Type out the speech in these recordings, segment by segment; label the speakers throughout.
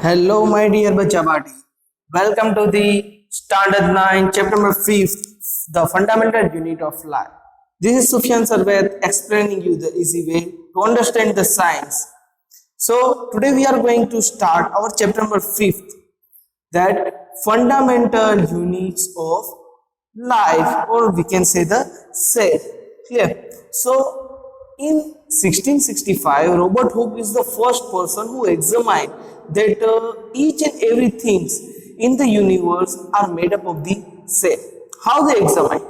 Speaker 1: Hello, my dear Bachabati. Welcome to the Standard 9, Chapter number 5th, the Fundamental Unit of Life. This is Sufyan Sarwat explaining you the easy way to understand the science. So, today we are going to start our chapter number 5th, that Fundamental Units of Life, or we can say the cell. Clear? So, in 1665, Robert Hooke is the first person who examined that each and every things in the universe are made up of the cell. How they examine?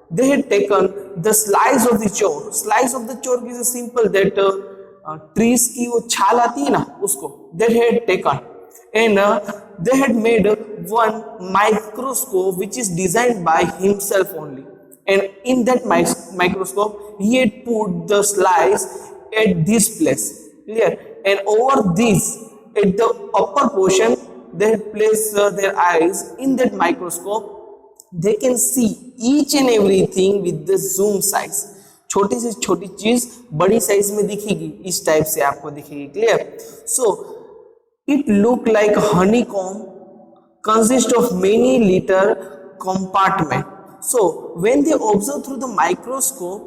Speaker 1: They had taken the slice of the chalk. Slice of the chalk is a simple that trees की वो छाल आती है ना उसको that had taken and they had made one microscope which is designed by himself only, and in that microscope he had put the slice at this place. Clear? And over this, at the upper portion, they had placed their eyes in that microscope. They can see each and everything with the zoom size. छोटी से छोटी चीज बड़ी size में दिखेगी, इस type से आपको दिखेगी. Clear? So it looked like a honeycomb consist of many little compartment. So when they observe through the microscope,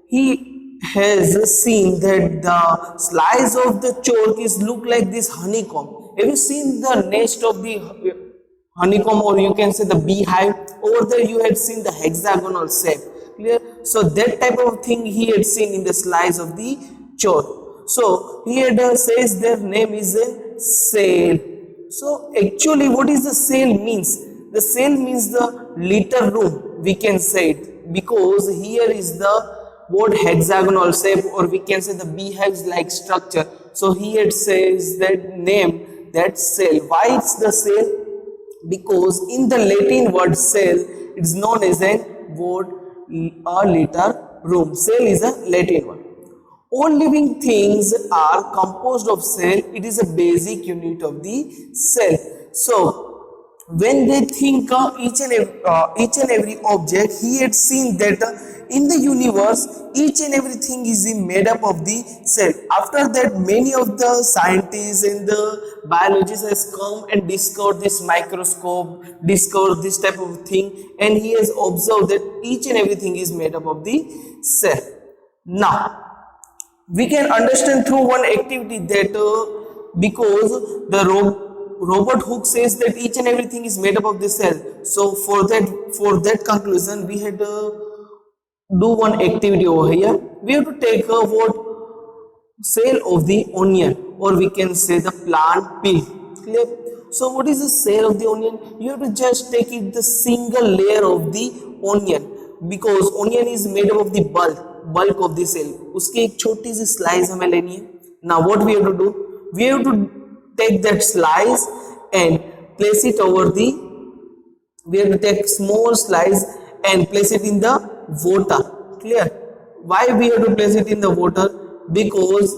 Speaker 1: he has seen that the slice of the chalk is look like this honeycomb. Have you seen the nest of the honeycomb, or you can say the beehive? Over there you had seen the hexagonal shape. Clear? So that type of thing he had seen in the slice of the chalk. So he had says their name is a cell. So actually what is the cell means? The cell means the little room, we can say it, because here is the what hexagonal shape, or we can say the beehives like structure. So here it says that name, that cell. Why it's the cell? Because in the Latin word cell, it's known as a word, a little room. Cell is a Latin word. All living things are composed of cell. It is a basic unit of the cell. So when they think each and every object, he had seen that in the universe each and everything is made up of the cell. After that, many of the scientists and the biologists has come and discovered this microscope, discovered this type of thing, and he has observed that each and everything is made up of the cell. Now we can understand through one activity that because the Robert Hooke says that each and everything is made up of the cell. So for that conclusion, we had to do one activity over here. We have to take a what cell of the onion, or we can say the plant peel. Clear? So what is the cell of the onion? You have to just take it the single layer of the onion, because onion is made up of the bulk of the cell. उसकी एक छोटी सी slice हमें लेनी है. Now what we have to do? We have to take that slice and place it over the, we have to take small slice and place it in the water. Clear? Why we have to place it in the water? Because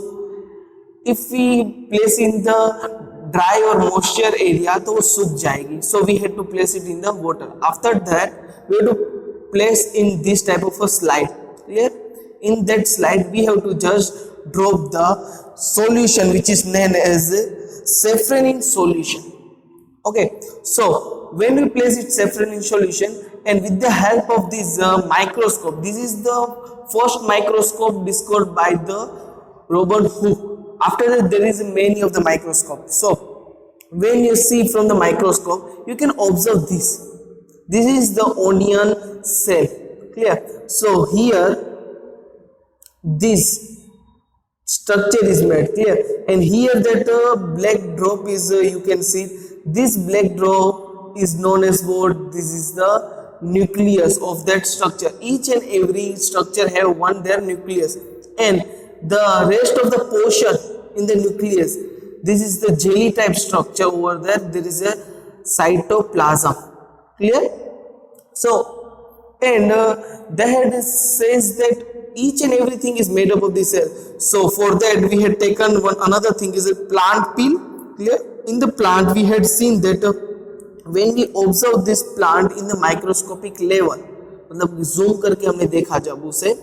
Speaker 1: if we place in the dry or moisture area तो वो सूख जाएगी. So we had to place it in the water. After that we have to place in this type of a slide. Clear? In that slide we have to just drop the solution which is known as safranin solution. Okay, so when we place it safranin solution, and with the help of this microscope, this is the first microscope discovered by the Robert Hooke. After that there is many of the microscopes. So when you see from the microscope, you can observe this. This is the onion cell. Clear? So here this structure is made. Clear? And here that black drop is you can see this black drop is known as what? This is the nucleus of that structure. Each and every structure have one their nucleus, and the rest of the portion in the nucleus, this is the jelly type structure. Over there there is a cytoplasm. Clear? So and the head says that each and everything is made up of the cell. So for that we had taken one another thing is a plant peel. Clear? In the plant we had seen that when we observe this plant in the microscopic level, मतलब zoom करके हमने देखा जब उसे,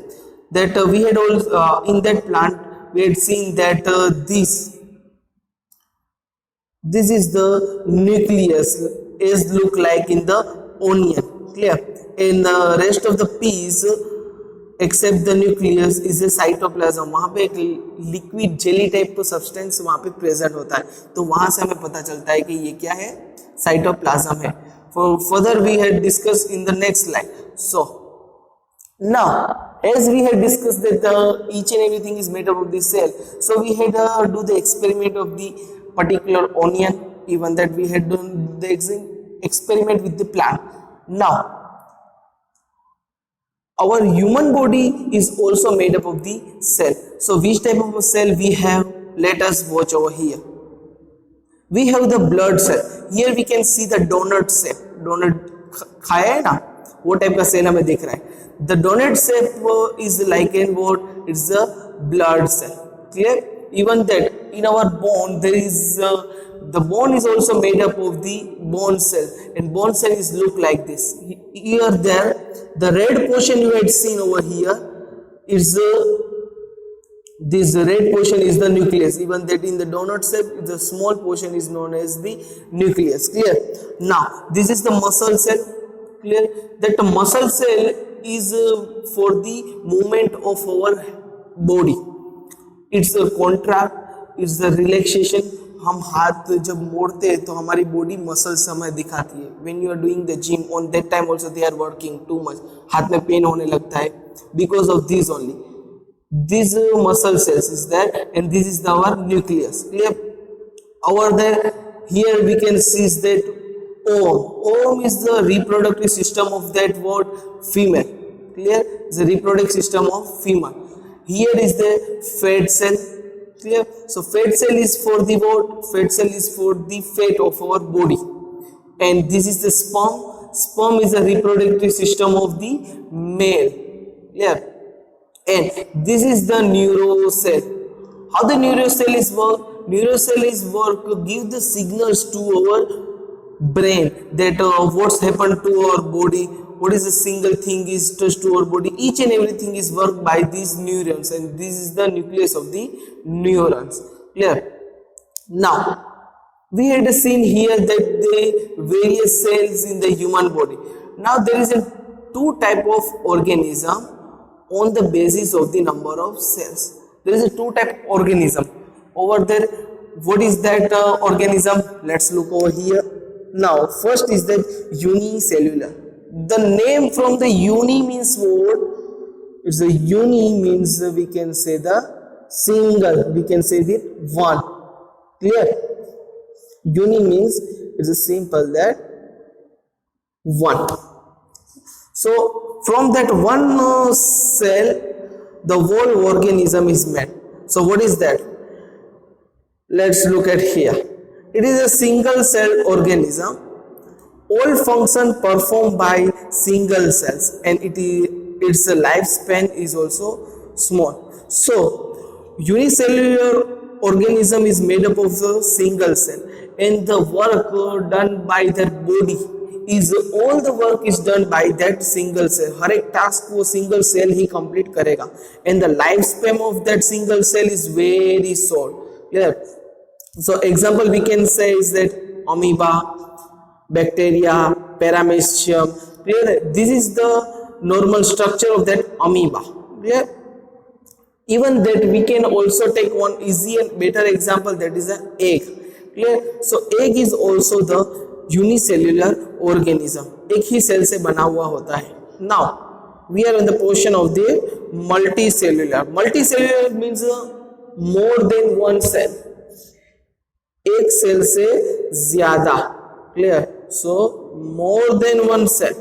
Speaker 1: that we had all in that plant we had seen that this This is the nucleus, is look like in the onion. Clear? In the rest of the piece, except the nucleus, is a cytoplasm. वहाँ पे एक liquid jelly type का substance वहाँ पे present होता है, तो वहाँ से हमें पता चलता है कि ये क्या है, cytoplasm है. Further we had discussed in the next slide. So now, as we had discussed that each and everything is made up of the cell, so we had do the experiment of the particular onion, even that we had done the experiment with the plant. Now, our human body is also made up of the cell. So which type of a cell we have? Let us watch over here. We have the blood cell. Here we can see the donut cell. Donut खाया है ना, वो type का cell हमें दिख रहा है. The donut shape is like in what? It's the blood cell. Clear? Even that in our bone there is the bone is also made up of the bone cell, and bone cell is look like this. Here there, the red portion you had seen over here is this red portion is the nucleus. Even that in the donut shape, the small portion is known as the nucleus. Clear? Now this is the muscle cell. Clear? That the muscle cell is for the movement of our body. It's a contract, it's the relaxation. हम हाथ जब मोड़ते हैं तो हमारी body muscles हमें दिखाती है. When you are doing the gym, on that time also they are working too much. हाथ में पेन होने लगता है because of this only. These muscle cells is there, and this is our nucleus. Clear? Over there, here we can see that Om is the reproductive system of that word female. Clear? The reproductive system of female. Here is the fat cell. Clear? So fat cell is for the what? Fat cell is for the fat of our body. And this is the sperm. Sperm is the reproductive system of the male. Clear? And this is the neurocell. How the neurocell is work? Neurocell is work give the signals to our brain that what's happened to our body, what is a single thing is touched to our body. Each and everything is worked by these neurons, and this is the nucleus of the neurons. Clear? Now we had seen here that the various cells in the human body. Now there is a two type of organism on the basis of the number of cells. There is a two type organism over there. What is that organism? Let's look over here. Now first is that unicellular. The name from the uni means what? It's a uni means we can say the single, we can say the one. Clear? Uni means it's a simple that one. So from that one cell the whole organism is made. So what is that? Let's look at here. It is a single cell organism. All function performed by single cells, and its lifespan is also small. So unicellular organism is made up of a single cell, and the work done by that body is all the work is done by that single cell. हर एक task वो single cell ही complete करेगा, and the lifespan of that single cell is very short. Clear? So example we can say is that amoeba, bacteria, paramecium. Clear? This is the normal structure of that amoeba. Clear? Even that we can also take one easy and better example, that is an egg. Clear? So egg is also the unicellular organism. एक ही cell से बना हुआ होता है. Now we are in the portion of the multicellular. Multicellular means more than one cell. एक cell से ज्यादा. Clear? So more than one cell.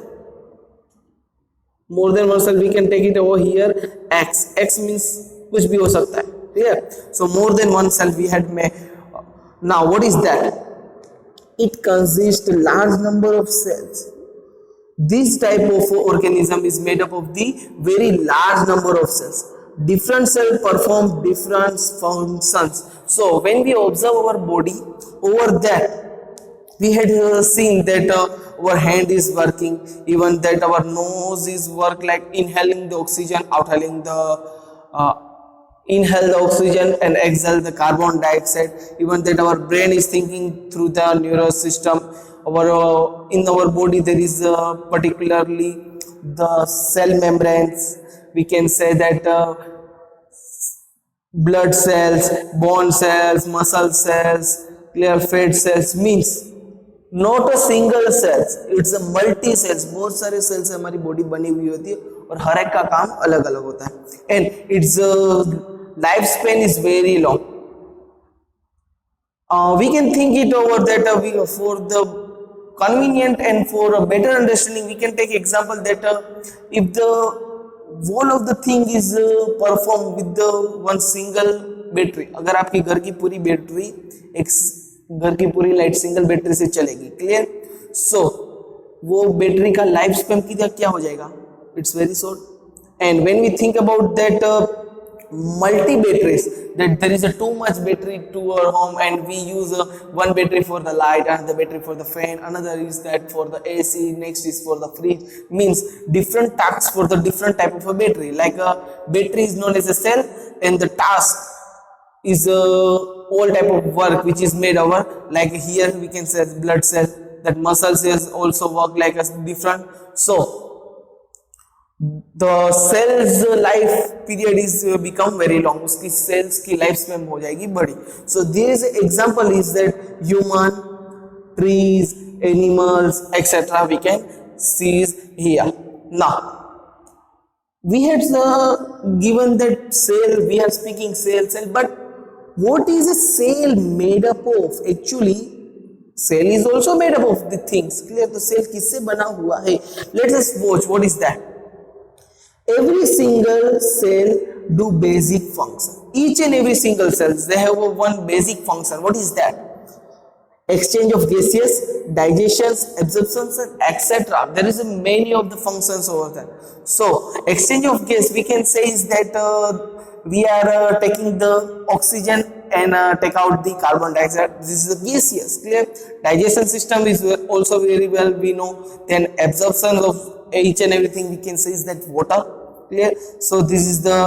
Speaker 1: More than one cell we can take it over here. X. X means कुछ भी हो सकता है. Clear? So more than one cell we had made. Now what is that? It consists a large number of cells. This type of organism is made up of the very large number of cells. Different cells perform different functions. So when we observe our body, over that we had seen that our hand is working, even that our nose is work like inhaling the oxygen, outhailing the inhale the oxygen and exhale the carbon dioxide. Even that our brain is thinking through the neural system. Our in our body there is particularly the cell membranes. We can say that blood cells, bone cells, muscle cells, clear fat cells, means not a single cells, it's a multi cells. बहुत सारे sales से हमारी body बनी हुई होती है और हर एक का काम अलग अलग होता है. And it's life span is very long. We can think it over that for the convenient and for a better understanding we can take example that if the whole of the thing is performed with the one single battery. अगर आपकी घर की पूरी battery एक घर की पूरी light single battery से चलेगी, क्लियर. सो वो बैटरी का लाइफ स्पेन की क्या हो जाएगा, it's very short. And when we think about that multi batteries, that there is a too much battery to our home and we use one battery for the light, another battery for the fan, another is that for the AC, next is for the fridge, means different tasks for the different type of a battery. Like a battery is known as a cell and the task is all type of work which is made over, like here we can say blood cell, that muscle cells also work like a different. So the cells life period is become very long, उसकी cells की life span हो जाएगी बड़ी. So this example is that human, trees, animals, etc. we can see here. Now we had given that cell, we are speaking cell, but what is a cell made up of? Actually cell is also made up of the things, clear. तो cell किससे बना हुआ है? Let us watch what is that. Every single cell do basic function. Each and every single cells they have one basic function. What is that? Exchange of gases, digestions, absorptions, etc. There is many of the functions over there. So exchange of gas we can say is that we are taking the oxygen and take out the carbon dioxide. This is the gaseous, clear. Digestion system is also very well we know. Then absorption of each and everything we can say is that water, clear. So this is the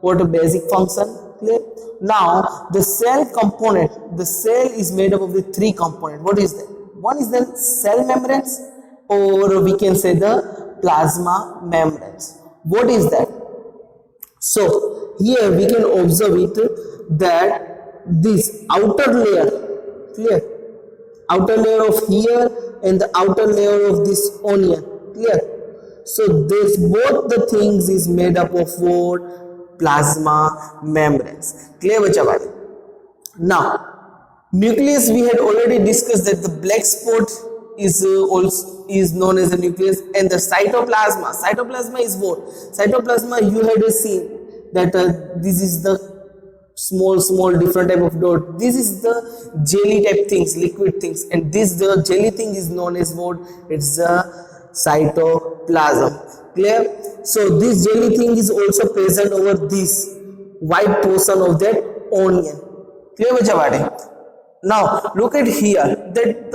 Speaker 1: water basic function, clear. Now the cell component, the cell is made up of the three components. What is that? One is the cell membranes, or we can say the plasma membranes. What is that? So here we can observe it that this outer layer, clear, outer layer of here and the outer layer of this onion, clear. So this both the things is made up of what? Plasma membranes, clear बच्चा भाई. Now nucleus we had already discussed that the black spot is also is known as the nucleus, and the cytoplasma is what? Cytoplasma you had seen that this is the small different type of dot. This is the jelly type things, liquid things, and this the jelly thing is known as what? It's the cytoplasm, clear. So this jelly thing is also present over this white portion of that onion, clear बच्चा भाई. Now look at here that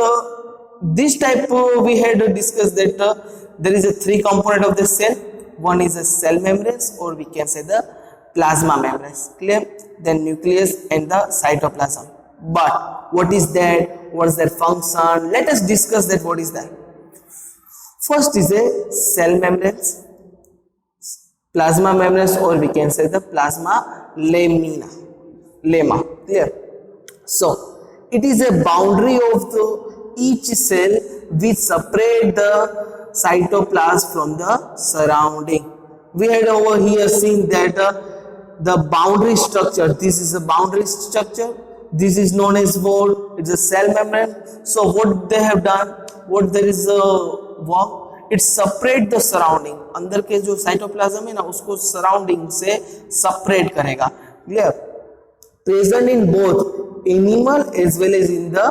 Speaker 1: this type we had discussed that there is a three component of the cell. One is a cell membranes, or we can say the plasma membranes, clear. Then nucleus and the cytoplasm. But what is that? What is their function? Let us discuss that. What is that? First is a cell membranes, plasma membranes, or we can say the plasma lemma, clear. So it is a boundary of the each cell which separate the cytoplasm from the surrounding. We had over here seen that the boundary structure, this is a boundary structure, this is known as what? It's a cell membrane. So what they have done, what there is a work, it separate the surrounding. अंदर के जो cytoplasm है ना उसको surrounding से separate करेगा, clear. Present in both animal as well as in the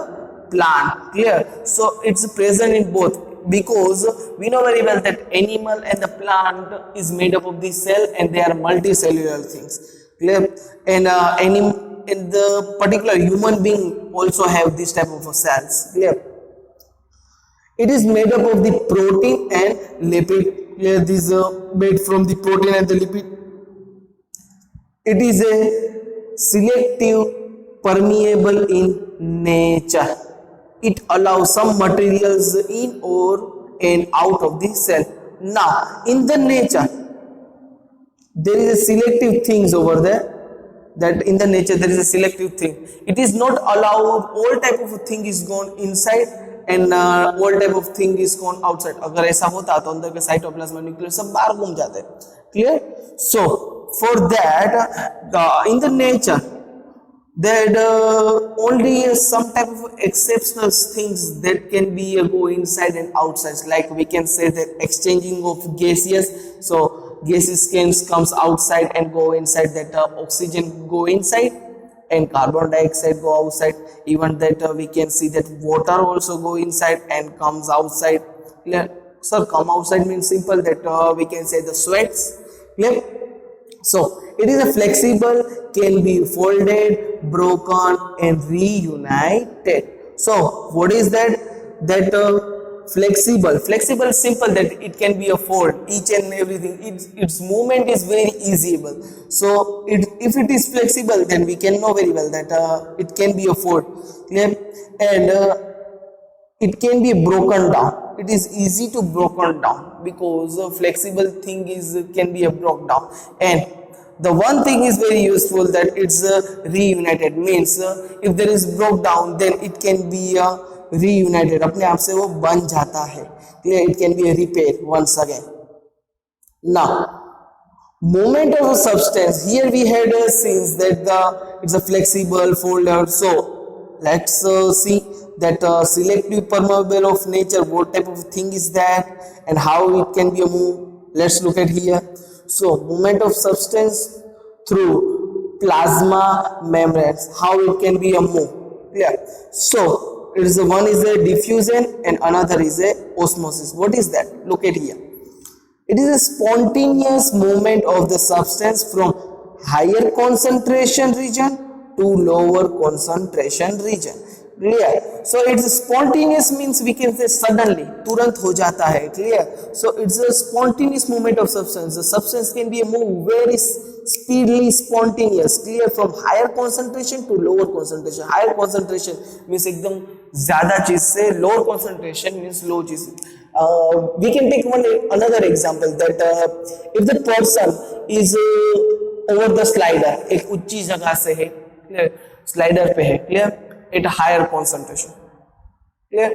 Speaker 1: plant, clear. So it's present in both because we know very well that animal and the plant is made up of the cell and they are multicellular things, clear. And in the particular human being also have this type of cells, clear. It is made up of the protein and lipid, clear. This is made from the protein and the lipid. It is a selective permeable in nature. It allows some materials in or and out of the cell. Now in the nature there is a selective things over there, that in the nature there is a selective thing. It is not allowed all type of thing is gone inside and all type of thing is gone outside. अगर ऐसा होता तो अंदर के cytoplasm nucleus सब बाहर घूम जाते. Clear? So for that in the nature that only some type of exceptional things that can be go inside and outside, like we can say that exchanging of gaseous, so gases comes outside and go inside, that oxygen go inside and carbon dioxide go outside. Even that we can see that water also go inside and comes outside. Clear? Sir, come outside means simple that we can say the sweats. Clear? So it is a flexible, can be folded, broken and reunited. So what is that? That flexible simple, that it can be a fold, each and everything, its movement is very easyable. So if it is flexible, then we can know very well that it can be a fold. Clear? And it can be broken down. It is easy to broken down because a flexible thing can be a broken down. And the one thing is very useful, that it's reunited, means if there is broke down then it can be reunited, अपने आप से वो बन जाता है. Clear? It can be a repair once again. Now movement of a substance, here we had seen that it's a flexible folder. So let's see that selective permeable of nature, what type of thing is that and how it can be a move. Let's look at here. So movement of substance through plasma membranes, how it can be a move. Clear? So it is one is a diffusion and another is a osmosis. What is that? Look at here. It is a spontaneous movement of the substance from higher concentration region to lower concentration region. Clear? So it's spontaneous means we can say suddenly, तुरंत हो जाता है. Clear? So it's a spontaneous movement of substance. The substance can be a move very speedily, spontaneous. Clear? From higher concentration to lower concentration. Higher concentration means एकदम ज़्यादा चीज से, lower concentration means low चीज. We can take another example that if the person is over the slider, एक ऊंची जगह से है, clear? Slider पे है, clear? At a higher concentration. Clear?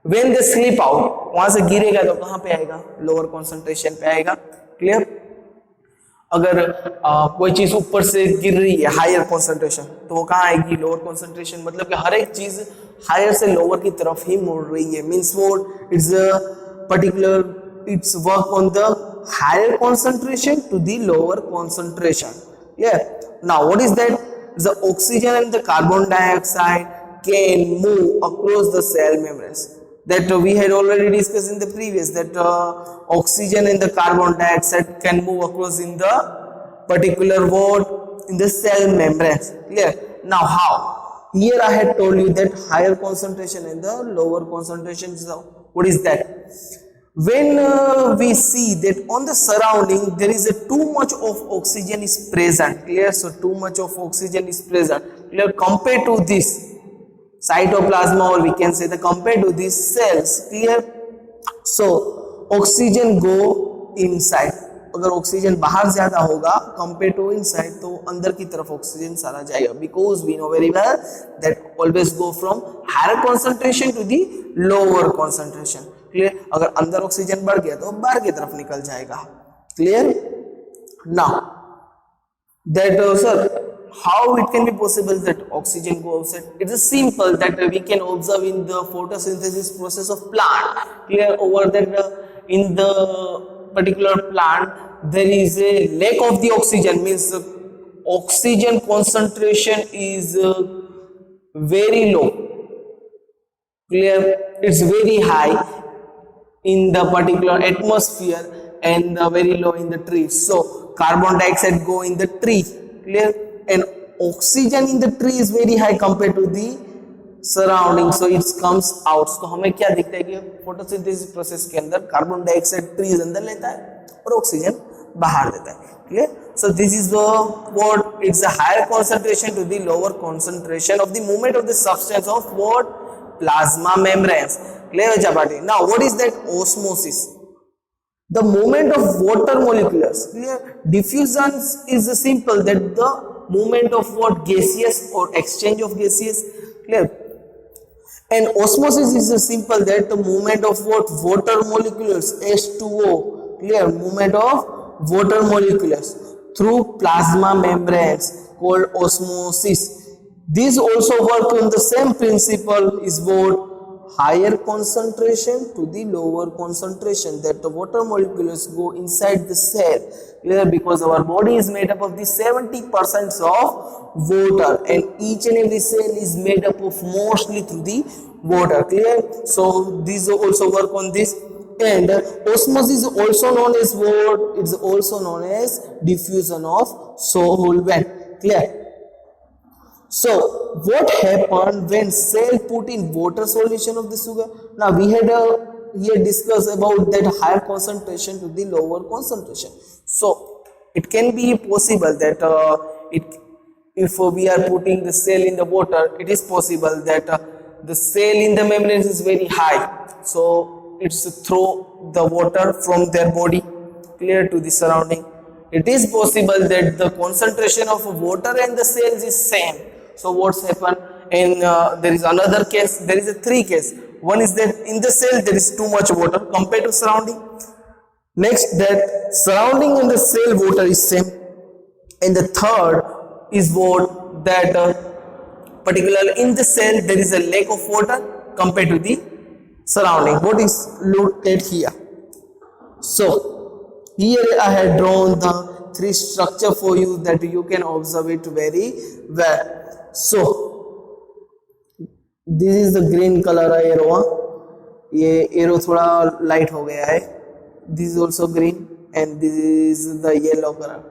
Speaker 1: When they slip out, वहां से गिरेगा तो कहां पे आएगा? Lower concentration पे आएगा. Clear? अगर कोई चीज ऊपर से गिर रही है हायर कॉन्सेंट्रेशन, तो वो कहाँ आएगी? Lower concentration. मतलब कि हर एक चीज हायर से लोअर की तरफ ही मुड़ रही है. Means what? It's particular, it's work on the higher concentration to the lower concentration. Yeah. Now what is that? The oxygen and the carbon dioxide can move across the cell membranes. That we had already discussed in the previous, that oxygen and the carbon dioxide can move across in the particular word in the cell membranes. Clear? Now how? Here I had told you that higher concentration and the lower concentration. What is that? When we see that on the surrounding there is too much of oxygen is present. Clear? So too much of oxygen is present. Clear? Compared to this cytoplasm, or we can say the compared to these cells. Clear? So oxygen go inside. अगर oxygen बाहर ज्यादा होगा compare to inside, तो अंदर की तरफ oxygen सारा जाएगा. Because we know very well that always go from higher concentration to the lower concentration. Clear? अगर अंदर ऑक्सीजन बढ़ गया तो बाहर की तरफ निकल जाएगा. Clear? Now that sir, how it can be possible that oxygen go outside? It is simple that we can observe in the photosynthesis process of plant. Clear? Over that in the particular plant there is a lack of the oxygen, means oxygen concentration is very low. Clear? It's very high in the particular atmosphere and very low in the trees. So carbon dioxide go in the tree. Clear? And oxygen in the tree is very high compared to the surrounding, so it comes out. तो हमें क्या दिखता है कि photosynthesis process के अंदर carbon dioxide trees अंदर लेता है और ऑक्सीजन बाहर देता है. Clear? So this is the what what? It's a higher concentration to the lower concentration of the movement of the substance of what? Plasma membranes. Clear, Chapati? Now, what is that? Osmosis. The movement of water molecules. Clear? Diffusion is simple, that the movement of what? Gaseous or exchange of gaseous. Clear? And osmosis is simple, that the movement of what? Water molecules, H2O. Clear? Movement of water molecules through plasma membranes, called osmosis. These also work on the same principle, is what? Higher concentration to the lower concentration, that the water molecules go inside the cell. Clear? Because our body is made up of the 70% of water, and each and every cell is made up of mostly through the water. Clear? So these also work on this. And osmosis is also known as what? It's also known as diffusion of solvent. Clear? So what happened when cell put in water solution of the sugar? Now we had here discussed about that higher concentration to the lower concentration. So it can be possible that if we are putting the cell in the water, it is possible that the cell in the membranes is very high. So it's throw the water from their body, clear, to the surrounding. It is possible that the concentration of water and the cells is same. So what's happened? And there is another case. There is a three case. One is that in the cell there is too much water compared to surrounding. Next, that surrounding and the cell water is same. And the third is what? That particularly in the cell there is a lack of water compared to the surrounding. What is looked at here? So here I had drawn the three structure for you, that you can observe it very well. So this is the green color arrow. ये arrow थोड़ा light हो गया है. This is also green, and this is the yellow color.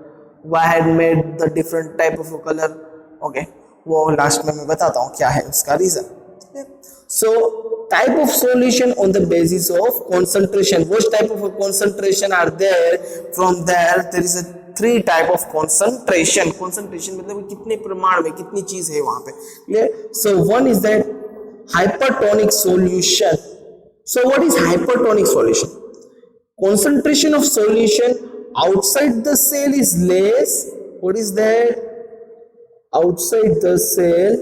Speaker 1: Why I had made the different type of a color? Okay, वो last में मैं बताता हूँ क्या है उसका reason. So type of solution on the basis of concentration. Which type of a concentration are there? From there is a three type of concentration. Concentration मतलब कितने प्रमाण में कितनी चीज है वहां पे. Clear? So one is that hypertonic solution. So what is hypertonic solution? Concentration of solution outside the cell is less. What is that? Outside the cell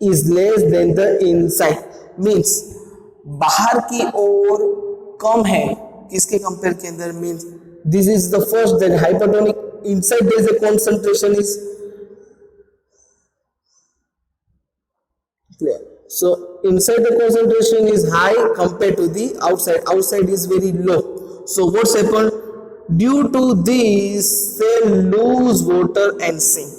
Speaker 1: is less than the inside. Means बाहर की ओर कम है किसके compare के अंदर. Means this is the first, that hypertonic, inside there is a concentration is clear. So inside the concentration is high compared to the outside. Outside is very low. So what's happened? Due to this, cell lose water and sink.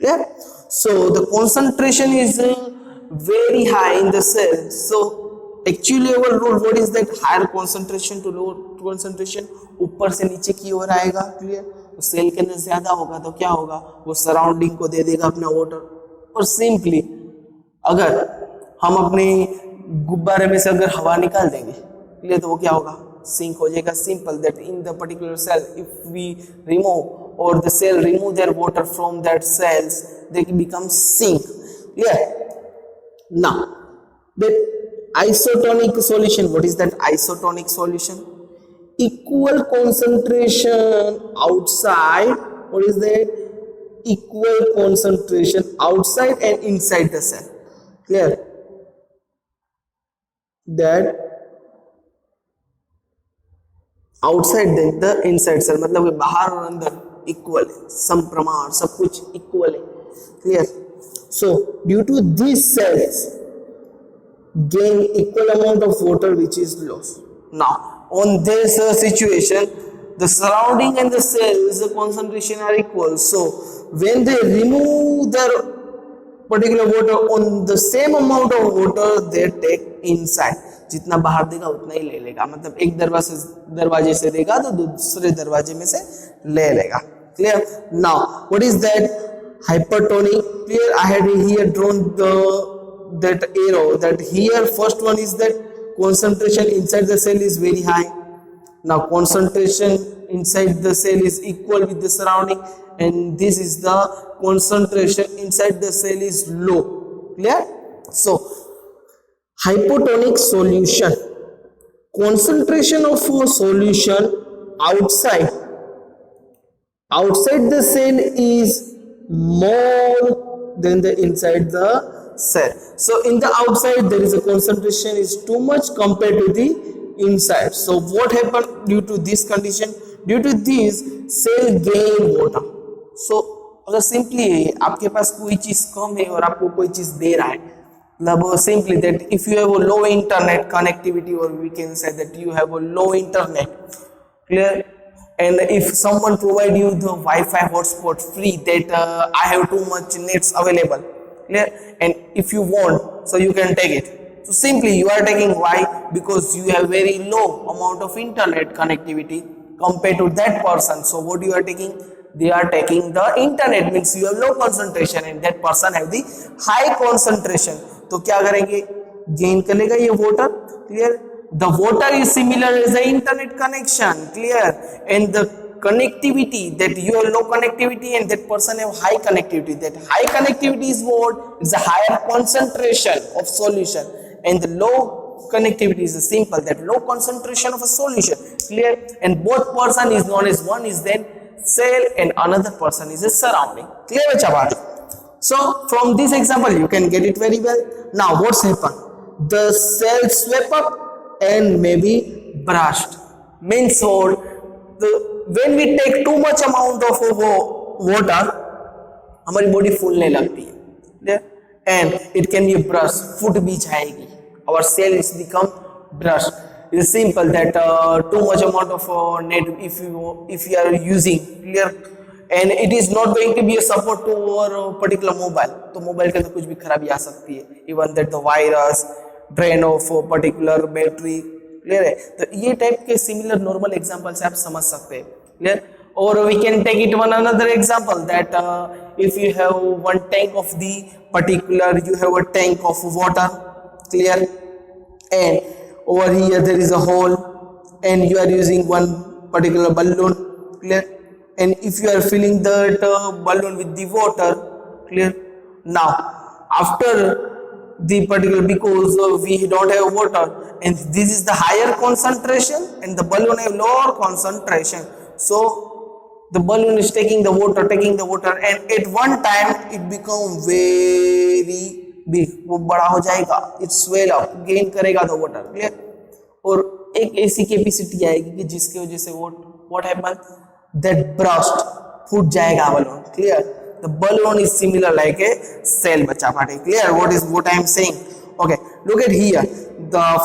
Speaker 1: Yeah. So the concentration is very high in the cell. So actually our rule, what is that? Higher concentration to lower concentration, ऊपर से नीचे की ओर आएगा. Clear? तो cell के अंदर ज्यादा होगा तो क्या होगा? वो सराउंडिंग को दे देगा अपना वाटर. और सिंपली अगर हम अपने गुब्बारे में से अगर हवा निकाल देंगे, क्लियर, तो वो क्या होगा? सिंक हो जाएगा. Simple that in the particular cell, if we remove or the cell remove their water from that cells, they become sink. Yeah. Now the isotonic solution. What is that isotonic solution? Equal concentration outside. What is that? Equal concentration outside and inside the cell. Clear? That outside the inside cell, मतलब कि बाहर और अंदर equal है, सम प्रमाण, सब कुछ equal है. Clear? So due to this cells gain equal amount of water which is lost. Now on this situation, the surrounding and the cells concentration are equal. So when they remove their particular water, on the same amount of water they take inside. जितना बाहर देगा उतना ही ले लेगा. मतलब एक दरवाजे से देगा तो दूसरे दरवाजे में से ले लेगा. Clear? Now what is that? Hypertonic. Clear? I had here drawn that arrow, that here first one is that concentration inside the cell is very high. Now concentration inside the cell is equal with the surrounding, and this is the concentration inside the cell is low. Clear? So hypotonic solution, concentration of a solution outside the cell is more than the inside the cell. So in the outside there is a concentration is too much compared to the inside. So what happened due to this condition? Due to this cell gain water. So अगर simply आपके पास कोई चीज कम है और आपको कोई चीज दे रहा है, मतलब simply that if you have a low internet connectivity, or we can say that you have a low internet, clear, and if someone provide you the Wi-Fi hotspot free, that I have too much nets available, clear, and if you want, so you can take it. So simply you are taking, why? Because you have very low amount of internet connectivity compared to that person. So what you are taking? They are taking the internet, means you have low concentration and that person have the high concentration. तो क्या करेंगे? Gain करेगा ये water, clear. The water is similar as the internet connection, clear, and the connectivity, that you have low connectivity and that person have high connectivity. That high connectivity is what? It's a higher concentration of solution, and the low connectivity is a simple, that low concentration of a solution, clear, and both person is known as, one is then cell and another person is a surrounding. Clear bachha? So from this example you can get it very well. Now what's happened? The cell swept up and maybe burst. Means what? When we take too much amount of water, हमारी body full नहीं लगती है, and it can be burst, फूट भी जाएगी. Our cell is become burst. It's simple that too much amount of net if you are using, clear, and it is not going to be a support to our particular mobile, तो mobile के अंदर कुछ भी खराबी आ सकती है. Even that the virus, drain of particular battery, clear है. तो ये टाइप के सिमिलर नॉर्मल एग्जांपल से आप समझ सकते हैं, clear. Or we can take it one another example, that if you have one tank of the particular, you have a tank of water, clear, and over here there is a hole and you are using one particular balloon, clear, and if you are filling that balloon with the water, clear. Now after the particular, because we don't have water and this is the higher concentration and the balloon have lower concentration, so the balloon is taking the water, and at one time it become very big, वो बड़ा हो जाएगा, it swell up, gain करेगा the water, clear, और एक ऐसी capacity आएगी कि जिसकी वजह से what happen, that burst, फूट जाएगा balloon, clear. The balloon is similar like a cell, बच्चा पाटे, clear what I am saying. Okay, look at here,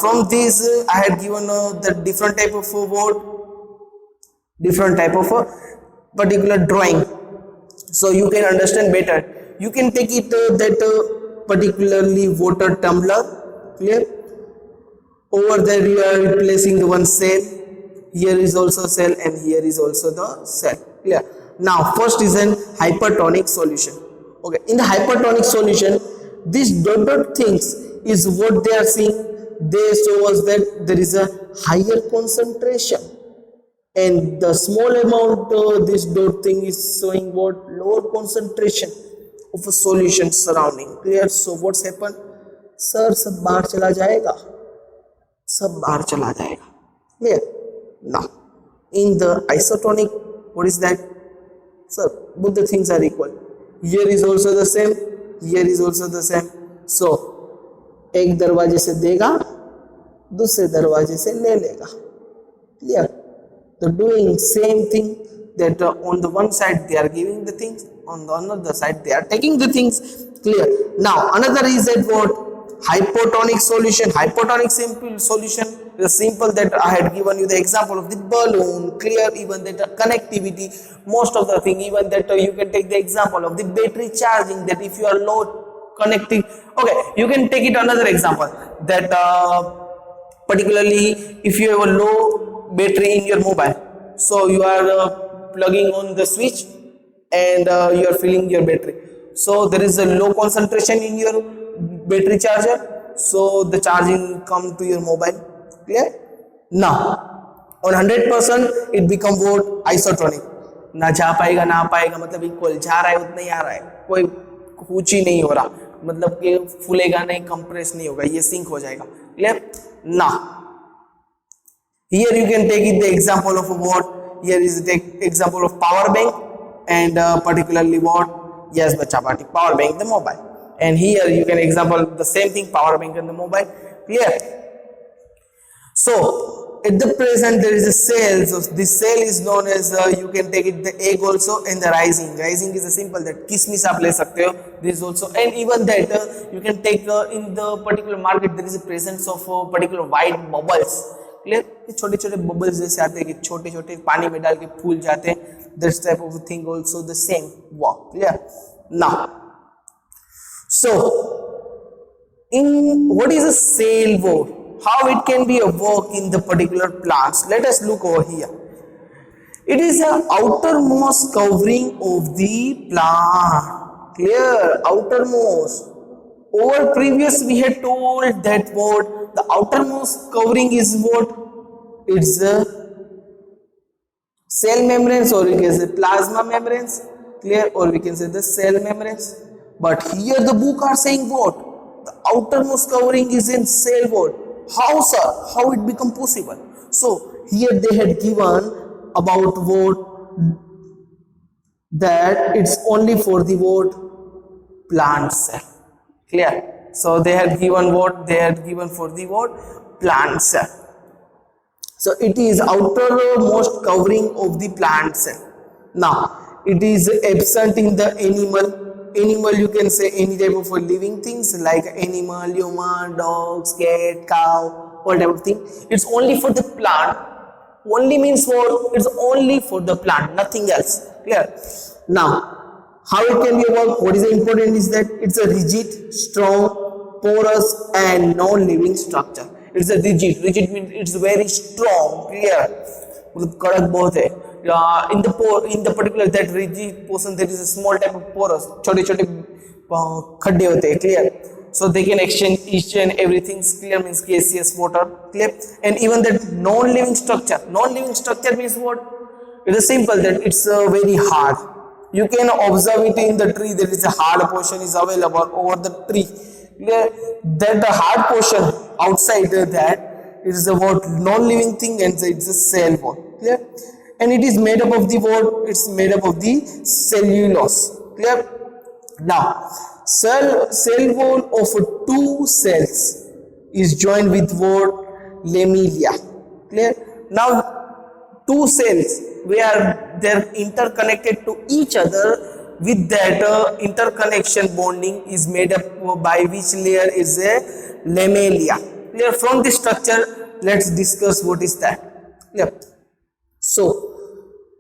Speaker 1: from this I had given the different type of particular drawing, so you can understand better. You can take it that particularly water tumbler, clear. Over there you are placing the one cell, here is also cell and here is also the cell, clear. Now first is an hypertonic solution. Okay, in the hypertonic solution, these dot things is what they are seeing. They show us that there is a higher concentration, and the small amount this dot thing is showing what? Lower concentration of a solution surrounding, clear. So what's happened? Sir, सब बाहर चला जाएगा, सब बाहर चला जाएगा, clear. Now in the isotonic, what is that? Sir, both the things are equal. Here is also the same, here is also the same. So एक दरवाजे से देगा, दूसरे दरवाजे से ले लेगा, clear. They're doing same thing, that on the one side they are giving the things, on the another side they are taking the things, clear. Now another is that what? Hypotonic solution. Hypotonic simple solution is simple, that I had given you the example of the balloon, clear. Even that connectivity, most of the thing, even that you can take the example of the battery charging, that if you are low connecting. Okay, you can take it another example, that particularly if you have a low battery in your mobile, so you are plugging on the switch and you are filling your battery, so there is a low concentration in your battery charger, so the charging come to your mobile, clear. Now On 100% it become what isotonic, ना जा पाएगा ना आ पाएगा, मतलब equal, जा रहा है उतना ही आ रहा है, कोई कुछ ही नहीं हो रहा, मतलब कि फूलेगा नहीं, कंप्रेस नहीं होगा, ये सिंक हो जाएगा. क्लियर ना. Here you can take it the example of what, here is the example of power bank, and particularly what, yes bacha party, power bank the mobile, and here you can example the same thing, power bank and the mobile. Clear. So at the present there is a cell, so this cell is known as you can take it the egg also, and the rising is a simple that kismis aap le sakte ho, this is also, and even that you can take in the particular market there is a presence of particular white bubbles. Clear. ये छोटे छोटे bubbles जैसे आते हैं कि छोटे छोटे पानी में डाल के फूल जाते हैं, this type of thing also the same work. Clear. Now so in what is a cell wall, how it can be a work in the particular plants, let us look over here. It is a outermost covering of the plant. Clear. Outermost. Over previous we had told that what the outermost covering is what, it's a cell membranes, or we can say plasma membranes. Clear. Or we can say the cell membranes, but here the book are saying what, the outermost covering is in cell wall. How sir, how it become possible? So here they had given about what, that it's only for the what, plant cell. Clear. So they had given what, they had given for the what, plant cell. So it is outermost covering of the plant cell. Now it is absent in the animal. Animal you can say any type of living things like animal, human, dogs, cat, cow, all type of thing. It's only for the plant. Only means what, it's only for the plant, nothing else. Clear. Now how it can be work, what is important is that it's a rigid, strong, porous and non-living structure. It's a rigid means it's very strong. Clear. मतलब कड़क बहुत है. In the particular that rigid portion there is a small type of porous, छोटे छोटे खड्डे होते हैं. Clear. So they can exchange each and everything. Clear means gaseous, water. Clear. And even that non-living structure means what, it is simple that it's very hard. You can observe it in the tree, there is a hard portion is available over the tree. Clear. That the hard portion outside that it is a what, non-living thing, and it's a cell wall. Clear. And it is made up of the what, it's made up of the cellulose. Clear. Now cell wall of two cells is joined with what, lamella. Clear. Now two cells where they're interconnected to each other, with that interconnection bonding is made up by which layer is a lamella. Clear. From this structure let's discuss what is that. Clear. So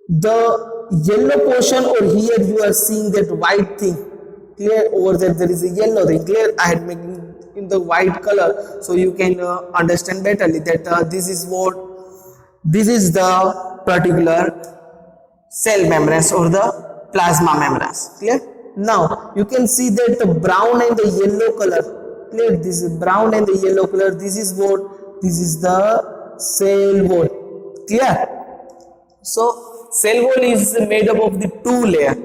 Speaker 1: the yellow portion, or here you are seeing that white thing. Clear. Over there is a yellow thing. Clear. I had making in the white color so you can understand betterly that this is what, this is the particular cell membranes or the plasma membranes. Clear. Now you can see that the brown and the yellow color. Clear. This is brown and the yellow color, this is what, this is the cell wall. Clear. So cell wall is made up of the two layer.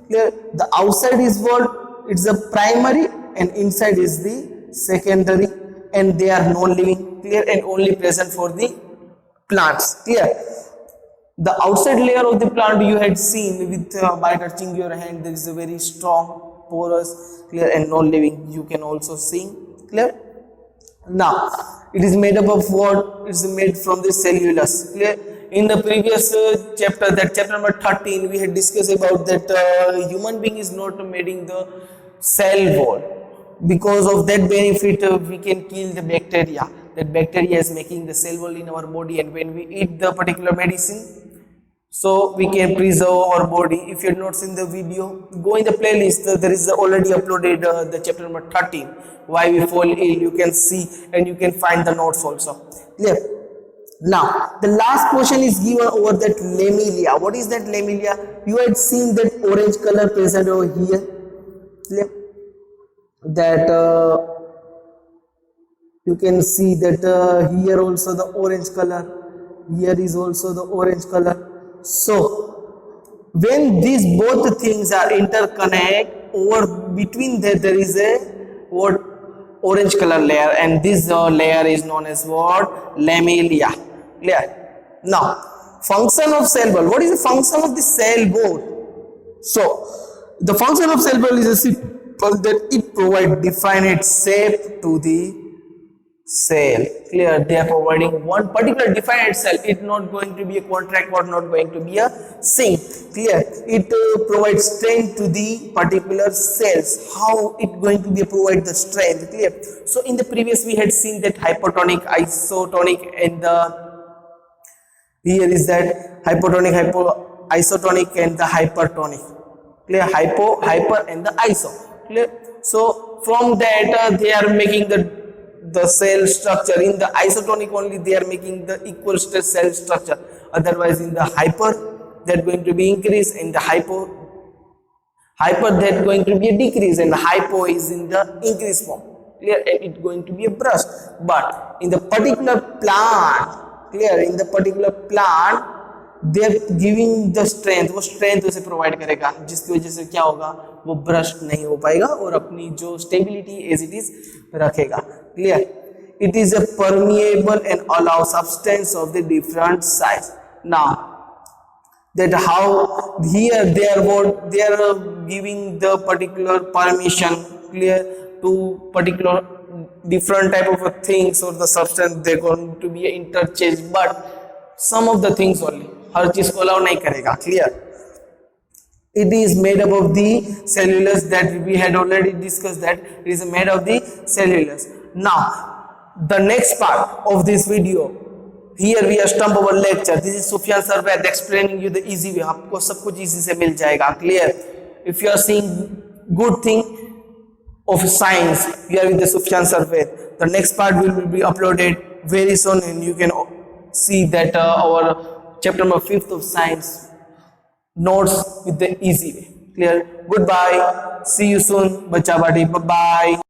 Speaker 1: Clear. The outside is what, it's the primary, and inside is the secondary, and they are non-living. Clear. And only present for the plants. Clear. The outside layer of the plant you had seen with by touching your hand, there is a very strong, porous, clear and non-living, you can also see. Clear. Now it is made up of what, it is made from the cellulose. Clear. In the previous chapter, that chapter number 13, we had discussed about that human being is not made in the cell wall. Because of that benefit we can kill the bacteria. That bacteria is making the cell wall in our body, and when we eat the particular medicine, so we can preserve our body. If you have not seen the video, go in the playlist, there is already uploaded the chapter number 13, why we fall ill, you can see and you can find the notes also. Clear. Now the last portion is given over that lamella. What is that lamella? You had seen that orange color present over here. Clear. That you can see that here also the orange color. here is also the orange color. So when these both things are interconnect, over between there is a what orange color layer, and this layer is known as what? Lamelia. Clear? Now function of cell wall. What is the function of the cell wall? So the function of cell wall is a simple that it provides definite shape to the cell. Clear? They are providing one particular definite cell. It's not going to be a contract or not going to be a sink. Clear? It provides strength to the particular cells. How it going to be provide the strength? Clear? So in the previous we had seen that hypotonic, isotonic, and the here is that hypotonic, isotonic, and the hypertonic. Clear? Hyper, and the iso. Clear? So from that they are making the cell structure. In the isotonic only they are making the equal stress cell structure. Otherwise in the hyper that going to be increase, in the hyper that going to be a decrease, and the hypo is in the increase form. Clear? It's going to be a burst. But in the particular plant, clear, in the particular plant they are giving the strength. वो strength उसे provide करेगा, जिसकी वजह से क्या होगा? वो burst नहीं हो पाएगा और अपनी जो stability as it is रखेगा. Clear? It is a permeable and allow substance of the different size. Now that how here they are giving the particular permission, clear, to particular different type of things or the substance they're going to be interchange, but some of the things only. हर चीज को allow नहीं करेगा. Clear? It is made up of the cellulose that we had already discussed, that it is made of the cellulose. Now the next part of this video, here we have stump our lecture. This is Sufyan Sarwait explaining you the easy way. आपको सब कुछ easy से मिल जाएगा. Clear? If you are seeing good thing of science, we are with the Sufyan Sarwait. The next part will be uploaded very soon, and you can see that our chapter number 5th of science notes with the easy way. Clear? Goodbye. See you soon. Bacha Badi. Bye bye.